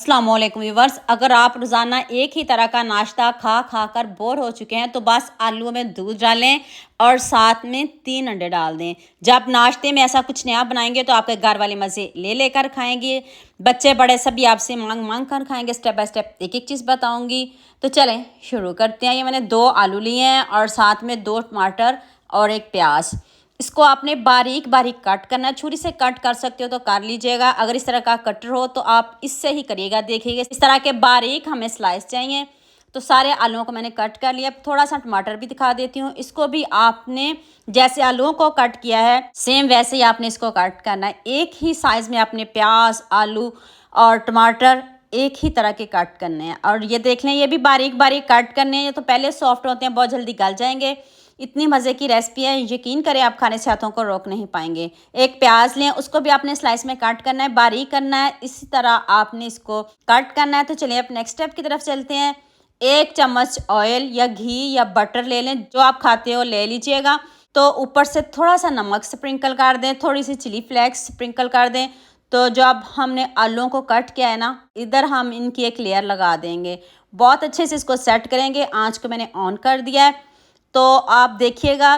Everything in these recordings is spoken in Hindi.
अस्सलाम वालेकुम व्यूअर्स। अगर आप रोज़ाना एक ही तरह का नाश्ता खा खा कर बोर हो चुके हैं तो बस आलू में दूध डालें और साथ में 3 अंडे डाल दें। जब नाश्ते में ऐसा कुछ नया बनाएंगे तो आपके घर वाले मज़े ले लेकर खाएंगे। बच्चे बड़े सभी आपसे मांग मांग कर खाएंगे। स्टेप बाय स्टेप एक एक चीज़ बताऊंगी। तो चलें शुरू करते हैं। ये मैंने 2 आलू लिए हैं और साथ में 2 टमाटर और एक प्याज। इसको आपने बारीक बारीक कट करना है। छुरी से कट कर सकते हो तो कर लीजिएगा। अगर इस तरह का कटर हो तो आप इससे ही करिएगा। देखिएगा इस तरह के बारीक हमें स्लाइस चाहिए। तो सारे आलूओं को मैंने कट कर लिया। थोड़ा सा टमाटर भी दिखा देती हूँ। इसको भी आपने जैसे आलूओं को कट किया है सेम वैसे ही आपने इसको कट करना है। एक ही साइज़ में आपने प्याज, आलू और टमाटर एक ही तरह के कट करने हैं। और ये देख लें, ये भी बारीक बारीक कट करने हैं। ये तो पहले सॉफ्ट होते हैं, बहुत जल्दी गल जाएंगे। इतनी मज़े की रेसिपी है, यकीन करें आप खाने से हाथों को रोक नहीं पाएंगे। एक प्याज लें, उसको भी आपने स्लाइस में कट करना है, बारीक करना है। इसी तरह आपने इसको कट करना है। तो चलिए अब नेक्स्ट स्टेप की तरफ चलते हैं। 1 चम्मच ऑयल या घी या बटर ले लें, जो आप खाते हो ले लीजिएगा। तो ऊपर से थोड़ा सा नमक स्प्रिंकल कर दें, थोड़ी सी चिली फ्लेक्स स्प्रिंकल कर दें। तो जो अब हमने आलूओं को कट किया है ना, इधर हम इनकी एक लेयर लगा देंगे। बहुत अच्छे से इसको सेट करेंगे। आँच को मैंने ऑन कर दिया है। तो आप देखिएगा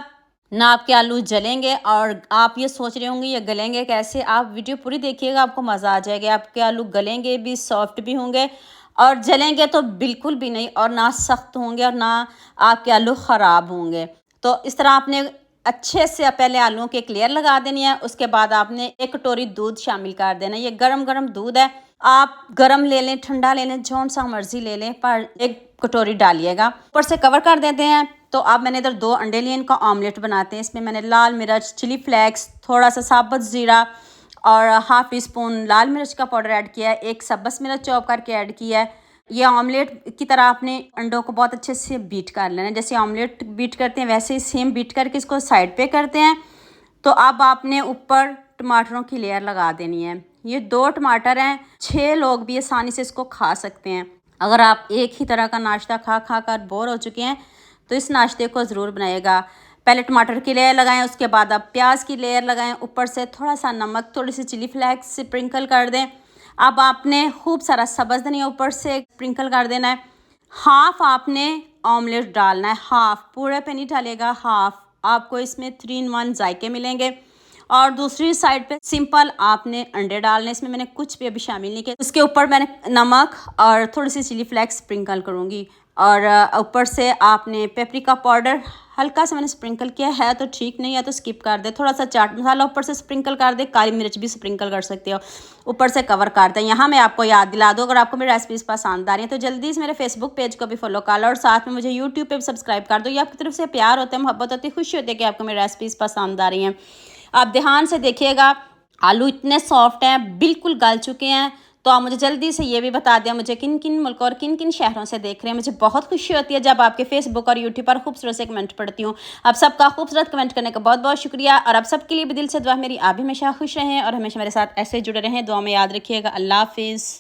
ना, आपके आलू जलेंगे और आप ये सोच रहे होंगे ये गलेंगे कैसे। आप वीडियो पूरी देखिएगा, आपको मज़ा आ जाएगा। आपके आलू गलेंगे भी, सॉफ्ट भी होंगे और जलेंगे तो बिल्कुल भी नहीं, और ना सख्त होंगे और ना आपके आलू ख़राब होंगे। तो इस तरह आपने अच्छे से पहले आलूओं की एक लेयर लगा देनी है। उसके बाद आपने 1 कटोरी दूध शामिल कर देना। ये गरम गरम दूध है, आप गरम ले लें, ठंडा ले लें, जौन सा मर्जी ले लें, पर 1 कटोरी डालिएगा। ऊपर से कवर कर देते हैं। तो अब मैंने इधर 2 अंडे लिए, इनका ऑमलेट बनाते हैं। इसमें मैंने लाल मिर्च, चिली फ्लेक्स, थोड़ा सा साबुत ज़ीरा और हाफ़ टी स्पून लाल मिर्च का पाउडर ऐड किया है। एक सब्ज़ मिर्च चॉप करके ऐड किया है। ये ऑमलेट की तरह आपने अंडों को बहुत अच्छे से बीट कर लेना है। जैसे ऑमलेट बीट करते हैं वैसे ही सेम बीट करके इसको साइड पे करते हैं। तो अब आपने ऊपर टमाटरों की लेयर लगा देनी है। ये 2 टमाटर हैं, 6 लोग भी आसानी से इसको खा सकते हैं। अगर आप एक ही तरह का नाश्ता खा खा कर बोर हो चुके हैं तो इस नाश्ते को ज़रूर बनाइएगा। पहले टमाटर की लेयर लगाएं, उसके बाद आप प्याज की लेयर लगाएं, ऊपर से थोड़ा सा नमक, थोड़ी सी चिली फ्लेक्स स्प्रिंकल कर दें। अब आपने खूब सारा सब्ज़ धनिया ऊपर से स्प्रिंकल कर देना है। हाफ़ आपने ऑमलेट डालना है, हाफ़, पूरे पे नहीं डालेगा, हाफ़। आपको इसमें 3 in 1 जायके मिलेंगे। और दूसरी साइड पे सिंपल आपने अंडे डालने। इसमें मैंने कुछ भी अभी शामिल नहीं किया। उसके ऊपर मैंने नमक और थोड़ी सी चिली फ्लेक्स स्प्रिंकल करूँगी। और ऊपर से आपने पेपरिका पाउडर हल्का सा मैंने स्प्रिंकल किया है, तो ठीक नहीं है तो स्किप कर दे। थोड़ा सा चाट मसाला ऊपर से स्प्रिंकल कर दे, काली मिर्च भी स्प्रिंकल कर सकते हो। ऊपर से कवर कर दें। यहाँ मैं आपको याद दिला दूँ, अगर आपको मेरी रेसिपीज़ पसंद आ रही हैं तो जल्दी से मेरे फेसबुक पेज को भी फॉलो कर लो और साथ में मुझे यूट्यूब पे भी सब्सक्राइब कर दो। ये आपकी तरफ से प्यार होता है, मोहब्बत होती है, खुशी होती है कि आपको मेरी रेसिपीज़ पसंद आ रही हैं। आप ध्यान से देखिएगा, आलू इतने सॉफ्ट हैं, बिल्कुल गल चुके हैं। तो आप मुझे जल्दी से ये भी बता दें मुझे किन किन मुल्कों और किन किन शहरों से देख रहे हैं। मुझे बहुत खुशी होती है जब आपके फेसबुक और यूट्यूब पर खूबसूरत से कमेंट पढ़ती हूँ। आप सबका खूबसूरत कमेंट करने का बहुत बहुत शुक्रिया। और आप सबके लिए भी दिल से दुआ मेरी, आप भी हमेशा खुश रहें और हमेशा मेरे साथ ऐसे जुड़े रहें। दुआ में याद रखिएगा। अल्लाह हाफिज़।